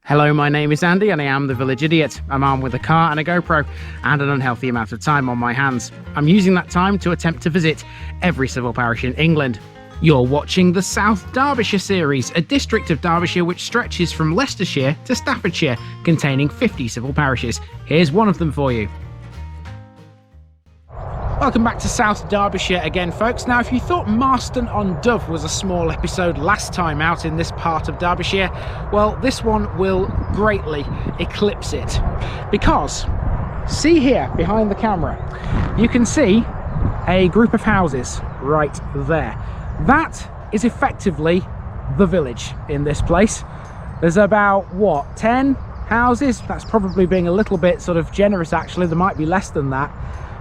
Hello, my name is Andy and I am the Village Idiot. I'm armed with a car and a GoPro and an unhealthy amount of time on my hands. I'm using that time to attempt to visit every civil parish in England. You're watching the South Derbyshire series, a district of Derbyshire which stretches from Leicestershire to Staffordshire, containing 50 civil parishes. Here's one of them for you. Welcome back to South Derbyshire again, folks. Now, if you thought Marston-on-Dove was a small episode last time out in this part of Derbyshire, well, this one will greatly eclipse it. Because, see here, behind the camera, you can see a group of houses right there. That is effectively the village in this place. There's about, what, 10 houses? That's probably being a little bit sort of generous, actually. There might be less than that.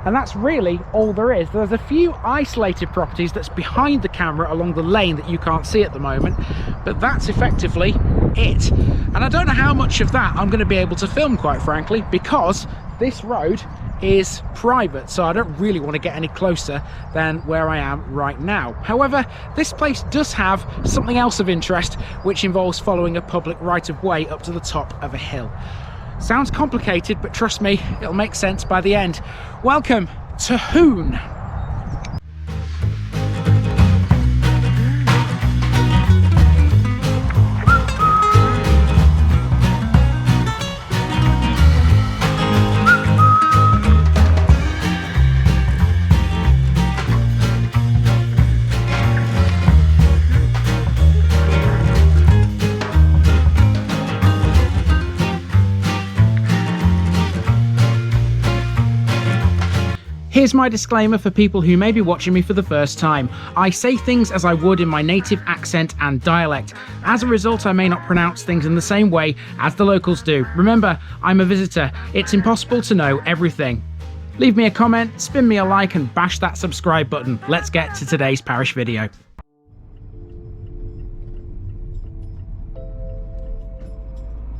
And that's really all there is. There's a few isolated properties that's behind the camera along the lane that you can't see at the moment, but that's effectively it. And I don't know how much of that I'm going to be able to film, quite frankly, because this road is private, so I don't really want to get any closer than where I am right now. However, this place does have something else of interest, which involves following a public right-of-way up to the top of a hill. Sounds complicated, but trust me, it'll make sense by the end. Welcome to Hoon. Here's my disclaimer for people who may be watching me for the first time. I say things as I would in my native accent and dialect. As a result, I may not pronounce things in the same way as the locals do. Remember, I'm a visitor. It's impossible to know everything. Leave me a comment, spin me a like, and bash that subscribe button. Let's get to today's parish video.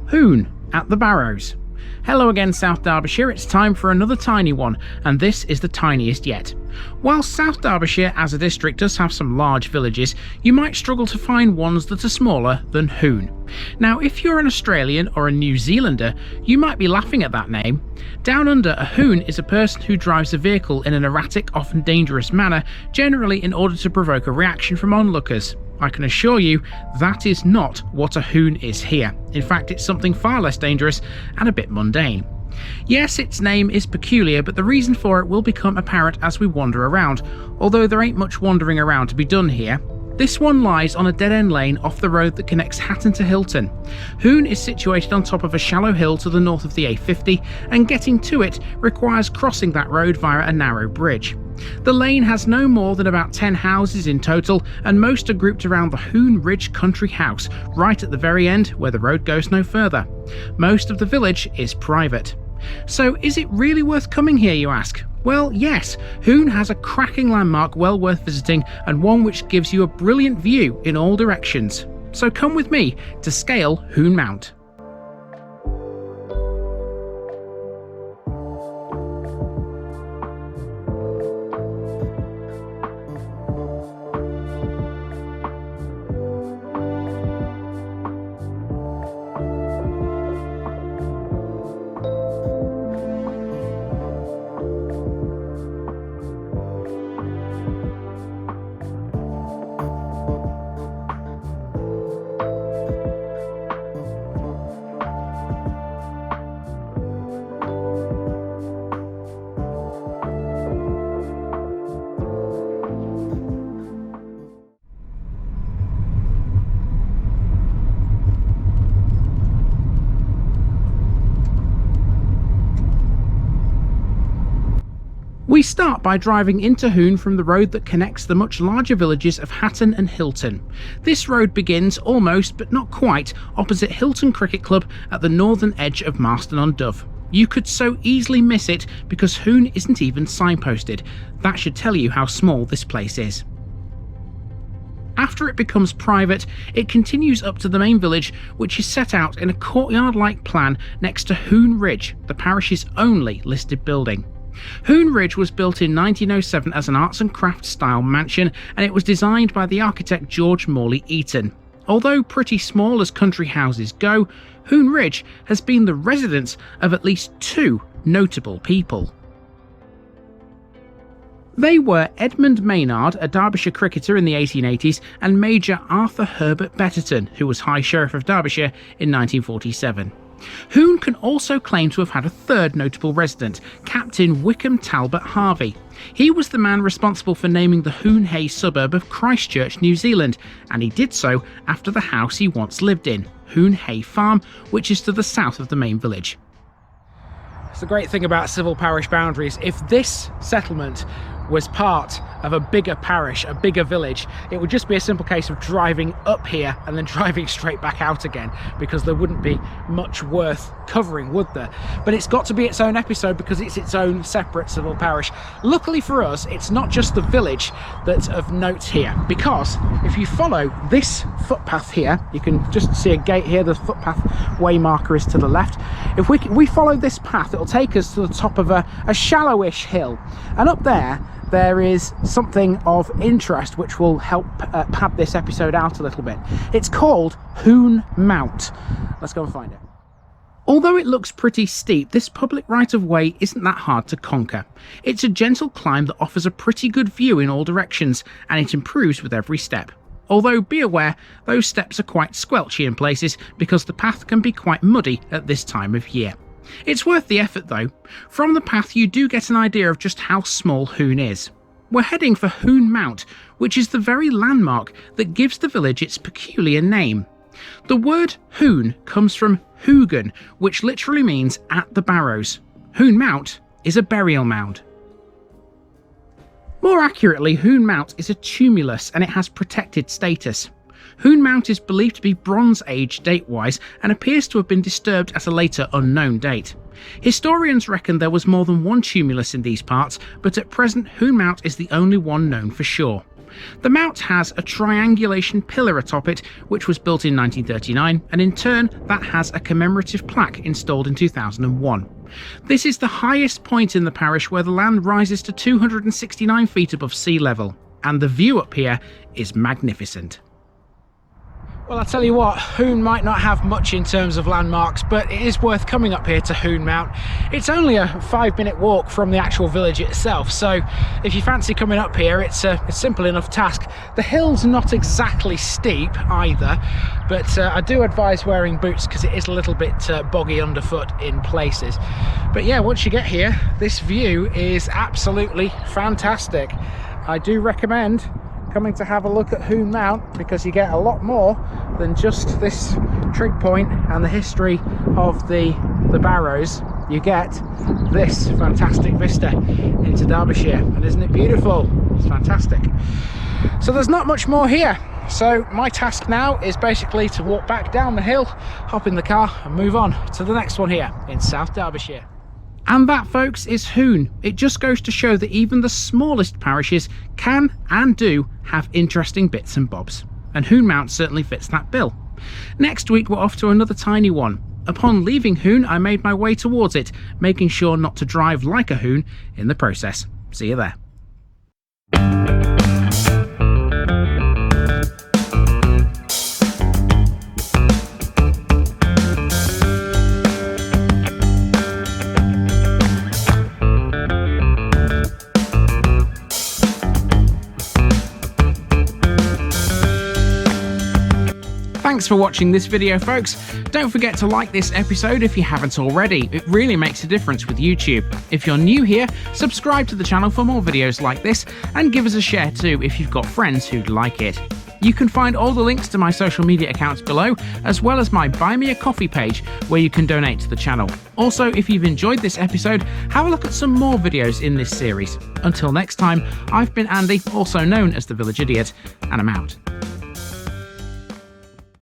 Hoon at the Barrows. Hello again, South Derbyshire. It's time for another tiny one, and this is the tiniest yet. While South Derbyshire as a district does have some large villages, you might struggle to find ones that are smaller than Hoon. Now, if you're an Australian or a New Zealander, you might be laughing at that name. Down under, a Hoon is a person who drives a vehicle in an erratic, often dangerous manner, generally in order to provoke a reaction from onlookers. I can assure you that is not what a Hoon is here. In fact, it's something far less dangerous and a bit mundane. Yes, its name is peculiar, but the reason for it will become apparent as we wander around, although there ain't much wandering around to be done here. This one lies on a dead-end lane off the road that connects Hatton to Hilton. Hoon is situated on top of a shallow hill to the north of the A50, and getting to it requires crossing that road via a narrow bridge. The lane has no more than about 10 houses in total, and most are grouped around the Hoon Ridge Country House, right at the very end where the road goes no further. Most of the village is private. So is it really worth coming here, you ask? Well, yes, Hoon has a cracking landmark well worth visiting, and one which gives you a brilliant view in all directions. So come with me to scale Hoon Mount. We start by driving into Hoon from the road that connects the much larger villages of Hatton and Hilton. This road begins almost, but not quite, opposite Hilton Cricket Club at the northern edge of Marston-on-Dove. You could so easily miss it because Hoon isn't even signposted. That should tell you how small this place is. After it becomes private, it continues up to the main village, which is set out in a courtyard-like plan next to Hoon Ridge, the parish's only listed building. Hoon Ridge was built in 1907 as an arts and crafts style mansion, and it was designed by the architect George Morley Eaton. Although pretty small as country houses go, Hoon Ridge has been the residence of at least 2 notable people. They were Edmund Maynard, a Derbyshire cricketer in the 1880s, and Major Arthur Herbert Betterton, who was High Sheriff of Derbyshire in 1947. Hoon can also claim to have had a third notable resident, Captain Wickham Talbot Harvey. He was the man responsible for naming the Hoon Hay suburb of Christchurch, New Zealand, and he did so after the house he once lived in, Hoon Hay Farm, which is to the south of the main village. It's the great thing about civil parish boundaries. If this settlement was part of a bigger parish, a bigger village, it would just be a simple case of driving up here and then driving straight back out again, because there wouldn't be much worth covering, would there? But it's got to be its own episode because it's its own separate civil parish. Luckily for us, it's not just the village that's of note here, because if you follow this footpath here, you can just see a gate here, the footpath way marker is to the left. If we follow this path, it'll take us to the top of a shallowish hill, and up there is something of interest which will help pad this episode out a little bit. It's called Hoon Mount. Let's go and find it. Although it looks pretty steep, this public right-of-way isn't that hard to conquer. It's a gentle climb that offers a pretty good view in all directions, and it improves with every step. Although be aware, those steps are quite squelchy in places because the path can be quite muddy at this time of year. It's worth the effort though. From the path you do get an idea of just how small Hoon is. We're heading for Hoon Mount, which is the very landmark that gives the village its peculiar name. The word Hoon comes from Hoogan, which literally means at the Barrows. Hoon Mount is a burial mound. More accurately, Hoon Mount is a tumulus and it has protected status. Hoon Mount is believed to be Bronze Age date-wise and appears to have been disturbed at a later unknown date. Historians reckon there was more than one tumulus in these parts, but at present Hoon Mount is the only one known for sure. The mount has a triangulation pillar atop it, which was built in 1939, and in turn that has a commemorative plaque installed in 2001. This is the highest point in the parish, where the land rises to 269 feet above sea level, and the view up here is magnificent. Well, I tell you what, Hoon might not have much in terms of landmarks, but it is worth coming up here to Hoon Mount. It's only a 5-minute walk from the actual village itself, so if you fancy coming up here, it's a simple enough task. The hill's not exactly steep either, but I do advise wearing boots because it is a little bit boggy underfoot in places. But yeah, once you get here, this view is absolutely fantastic. I do recommend coming to have a look at Hoon Mount because you get a lot more than just this trig point and the history of the Barrows. You get this fantastic vista into Derbyshire, and isn't it beautiful? It's fantastic. So there's not much more here, so my task now is basically to walk back down the hill, hop in the car and move on to the next one here in South Derbyshire. And that, folks, is Hoon. It just goes to show that even the smallest parishes can and do have interesting bits and bobs. And Hoon Mount certainly fits that bill. Next week we're off to another tiny one. Upon leaving Hoon, I made my way towards it, making sure not to drive like a Hoon in the process. See you there. Thanks for watching this video, folks. Don't forget to like this episode if you haven't already. It really makes a difference with YouTube. If you're new here, subscribe to the channel for more videos like this, and give us a share too if you've got friends who'd like it. You can find all the links to my social media accounts below, as well as my Buy Me a Coffee page where you can donate to the channel. Also, if you've enjoyed this episode, have a look at some more videos in this series. Until next time, I've been Andy, also known as the Village Idiot, and I'm out.